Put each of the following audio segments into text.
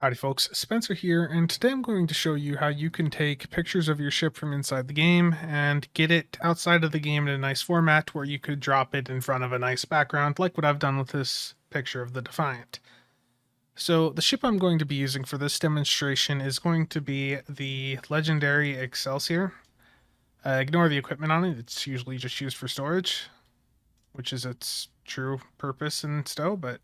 Howdy folks, Spencer here, and today I'm going to show you how you can take pictures of your ship from inside the game and get it outside of the game in a nice format where you could drop it in front of a nice background like what I've done with this picture of the Defiant. So the ship I'm going to be using for this demonstration is going to be the legendary Excelsior. Ignore the equipment on it, it's usually just used for storage, which is its true purpose in STO, but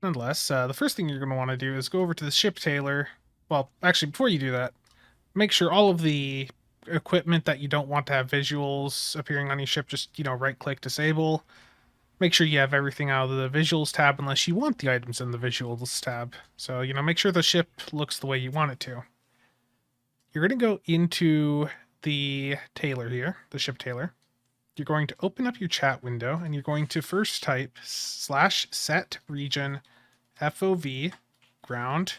nonetheless, the first thing you're going to want to do is go over to the ship tailor. Well, actually, before you do that, make sure all of the equipment that you don't want to have visuals appearing on your ship, just, right-click disable. Make sure you have everything out of the visuals tab unless you want the items in the visuals tab. So, make sure the ship looks the way you want it to. You're going to go into the tailor here, the ship tailor. You're going to open up your chat window and you're going to first type /setregionfov ground.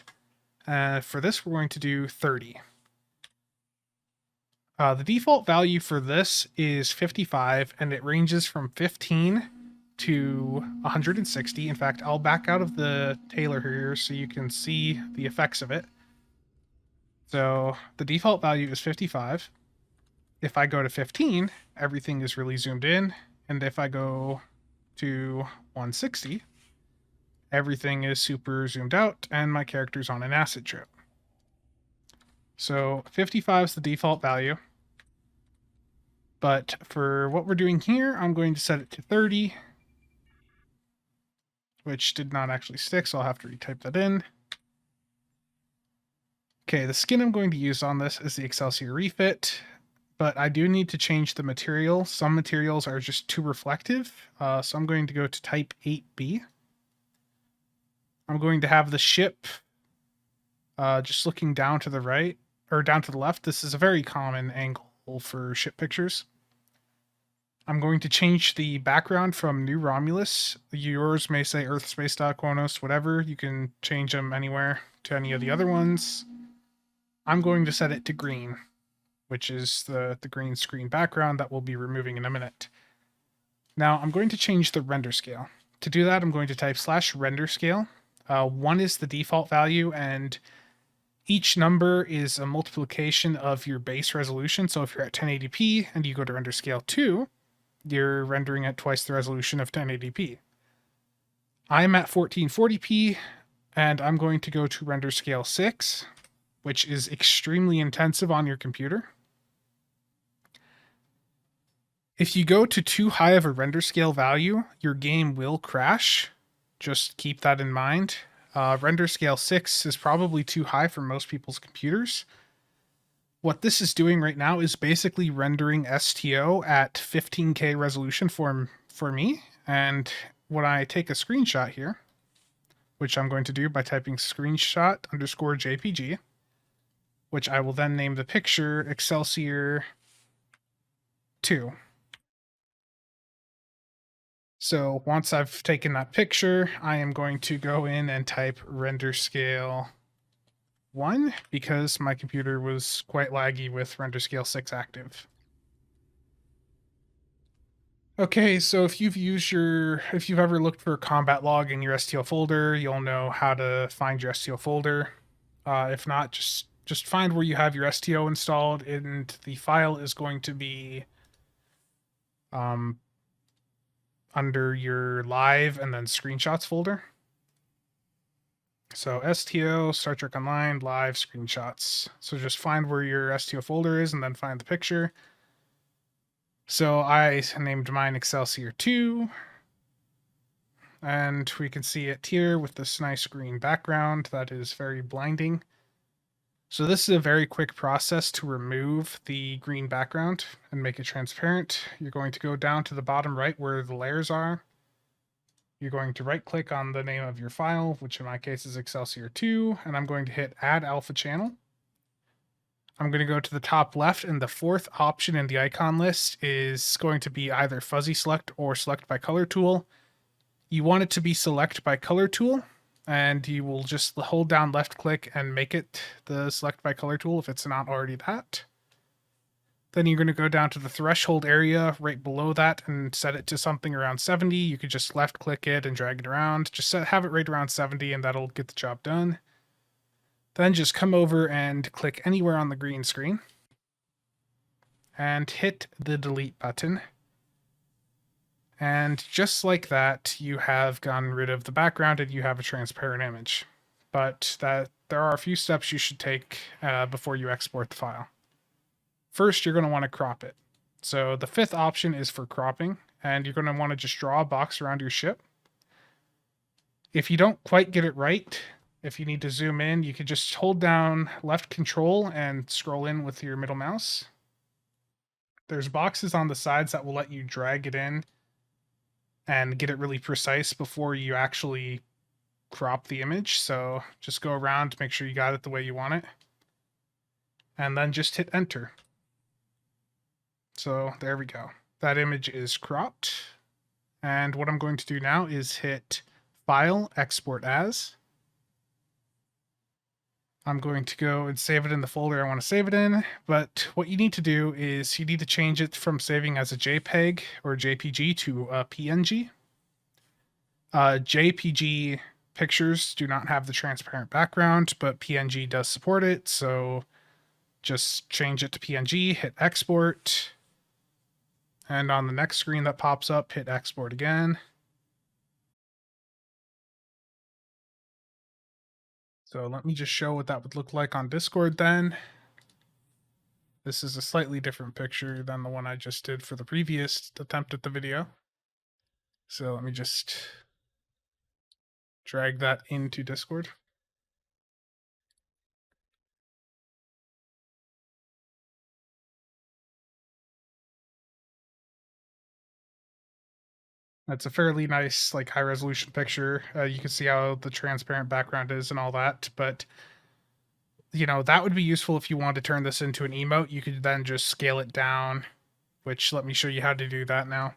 For this, we're going to do 30. The default value for this is 55 and it ranges from 15 to 160. In fact, I'll back out of the tailor here so you can see the effects of it. So the default value is 55. If I go to 15, everything is really zoomed in. And if I go to 160, everything is super zoomed out and my character's on an acid trip. So 55 is the default value. But for what we're doing here, I'm going to set it to 30, which did not actually stick, so I'll have to retype that in. Okay, the skin I'm going to use on this is the Excelsior Refit, but I do need to change the material. Some materials are just too reflective, so I'm going to go to type 8B. I'm going to have the ship just looking down to the right, or down to the left. This is a very common angle for ship pictures. I'm going to change the background from New Romulus. Yours may say Earth, Space Dock, Quonos, whatever. You can change them anywhere to any of the other ones. I'm going to set it to green, which is the green screen background that we'll be removing in a minute. Now I'm going to change the render scale. To do that, I'm going to type /renderscale. 1 is the default value, and each number is a multiplication of your base resolution. So if you're at 1080p and you go to render scale 2, you're rendering at twice the resolution of 1080p. I'm at 1440p, and I'm going to go to render scale 6, which is extremely intensive on your computer. If you go to too high of a render scale value, your game will crash. Just keep that in mind. Render scale 6 is probably too high for most people's computers. What this is doing right now is basically rendering STO at 15K resolution for me. And when I take a screenshot here, which I'm going to do by typing screenshot_JPG, which I will then name the picture Excelsior 2. So once I've taken that picture, I am going to go in and type render scale 1 because my computer was quite laggy with render scale 6 active. Okay, so if you've ever looked for a combat log in your STO folder, you'll know how to find your STO folder. If not, just find where you have your STO installed, and the file is going to be under your live and then screenshots folder. So STO, Star Trek Online, live, screenshots. So just find where your STO folder is and then find the picture. So I named mine Excelsior 2. And we can see it here with this nice green background that is very blinding. So this is a very quick process to remove the green background and make it transparent. You're going to go down to the bottom right where the layers are. You're going to right click on the name of your file, which in my case is Excelsior 2, and I'm going to hit Add Alpha Channel. I'm going to go to the top left, and the fourth option in the icon list is going to be either Fuzzy Select or Select by Color Tool. You want it to be Select by Color Tool, and you will just hold down left click and make it the Select by Color Tool if it's not already that. Then you're going to go down to the threshold area right below that and set it to something around 70. You could just left click it and drag it around. Just have it right around 70 and that'll get the job done. Then just come over and click anywhere on the green screen and hit the delete button. And just like that, you have gotten rid of the background and you have a transparent image. But there are a few steps you should take before you export the file. First, you're going to want to crop it. So the fifth option is for cropping, and you're going to want to just draw a box around your ship. If you don't quite get it right, if you need to zoom in, you could just hold down left control and scroll in with your middle mouse. There's boxes on the sides that will let you drag it in and get it really precise before you actually crop the image. So just go around to make sure you got it the way you want it. And then just hit enter. So there we go. That image is cropped. And what I'm going to do now is hit File, Export As. I'm going to go and save it in the folder I want to save it in. But what you need to do is you need to change it from saving as a JPEG or JPG to a PNG. JPG pictures do not have the transparent background, but PNG does support it. So just change it to PNG, hit export. And on the next screen that pops up, hit export again. So let me just show what that would look like on Discord then. This is a slightly different picture than the one I just did for the previous attempt at the video. So let me just drag that into Discord. That's a fairly nice, like, high resolution picture. You can see how the transparent background is and all that, but you know, that would be useful if you want to turn this into an emote. You could then just scale it down, which let me show you how to do that now.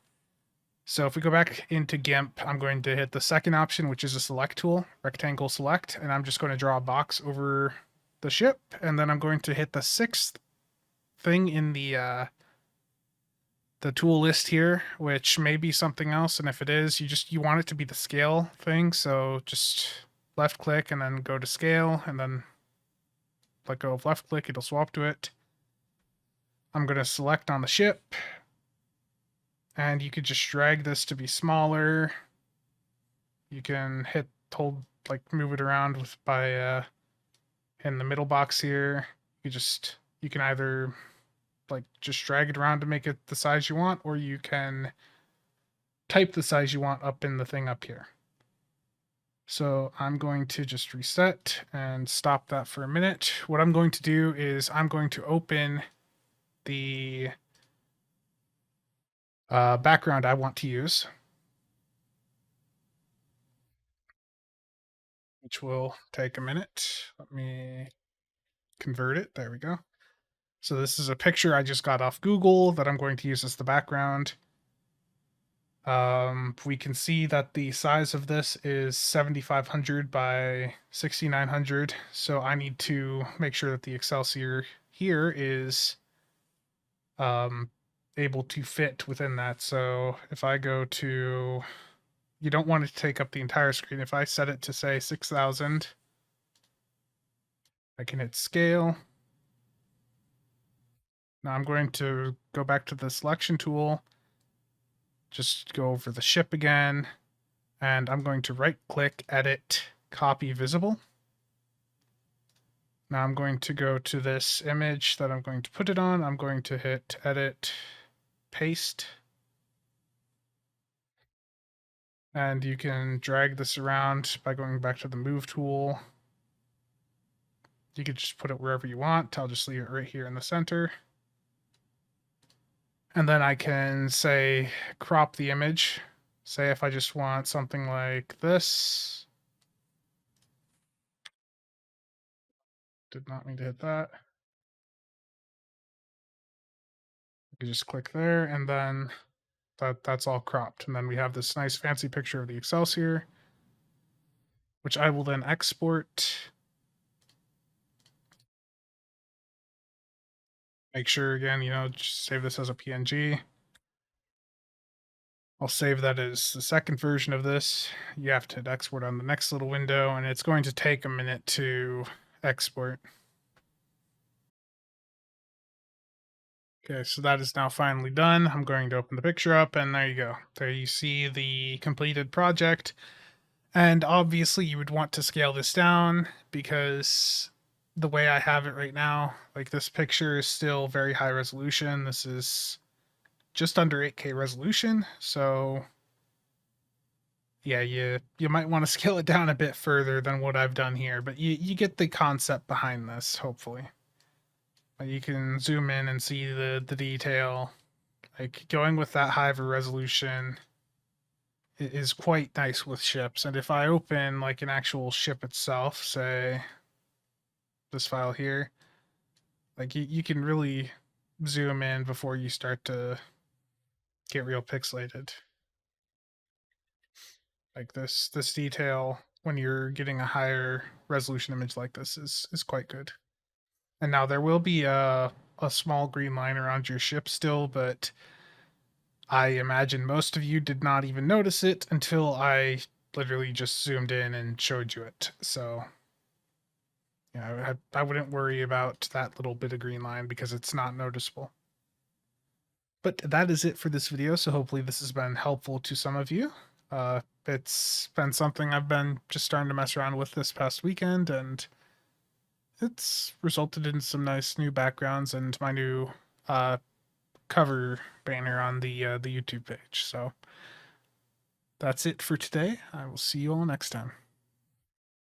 So if we go back into Gimp, I'm going to hit the second option, which is a select tool, rectangle select, and I'm just going to draw a box over the ship, and then I'm going to hit the sixth thing in the tool list here, which may be something else, and if it is, you want it to be the scale thing, so just left click and then go to scale, and then let go of left click, it'll swap to it. I'm going to select on the ship, and you could just drag this to be smaller. You can hold, like, move it around by in the middle box here. You can either, like, just drag it around to make it the size you want, or you can type the size you want up in the thing up here. So I'm going to just reset and stop that for a minute. What I'm going to do is I'm going to open the background I want to use, which will take a minute. Let me convert it. There we go. So this is a picture I just got off Google that I'm going to use as the background. We can see that the size of this is 7500 by 6900. So I need to make sure that the Excelsior here is able to fit within that. So if I go to, you don't want it to take up the entire screen. If I set it to, say, 6000, I can hit scale. Now I'm going to go back to the selection tool, just go over the ship again, and I'm going to right click, edit, copy visible. Now I'm going to go to this image that I'm going to put it on. I'm going to hit edit, paste. And you can drag this around by going back to the move tool. You could just put it wherever you want. I'll just leave it right here in the center. And then I can, say, crop the image. Say if I just want something like this. Did not mean to hit that. You can just click there, and then that's all cropped. And then we have this nice fancy picture of the Excelsior, which I will then export. Make sure again, just save this as a PNG. I'll save that as the second version of this. You have to hit export on the next little window, and it's going to take a minute to export. Okay, so that is now finally done. I'm going to open the picture up, and there you go. There you see the completed project. And obviously you would want to scale this down because the way I have it right now, like this picture is still very high resolution. This is just under 8K resolution. So yeah, you might want to scale it down a bit further than what I've done here, but you get the concept behind this, hopefully. You can zoom in and see the detail. Like going with that high of a resolution is quite nice with ships. And if I open like an actual ship itself, say this file here, like you can really zoom in before you start to get real pixelated. Like this detail when you're getting a higher resolution image like this is quite good. And now there will be a small green line around your ship still, but I imagine most of you did not even notice it until I literally just zoomed in and showed you it. So yeah, I wouldn't worry about that little bit of green line because it's not noticeable. But that is it for this video, so hopefully this has been helpful to some of you. It's been something I've been just starting to mess around with this past weekend, and it's resulted in some nice new backgrounds and my new cover banner on the YouTube page. So that's it for today. I will see you all next time.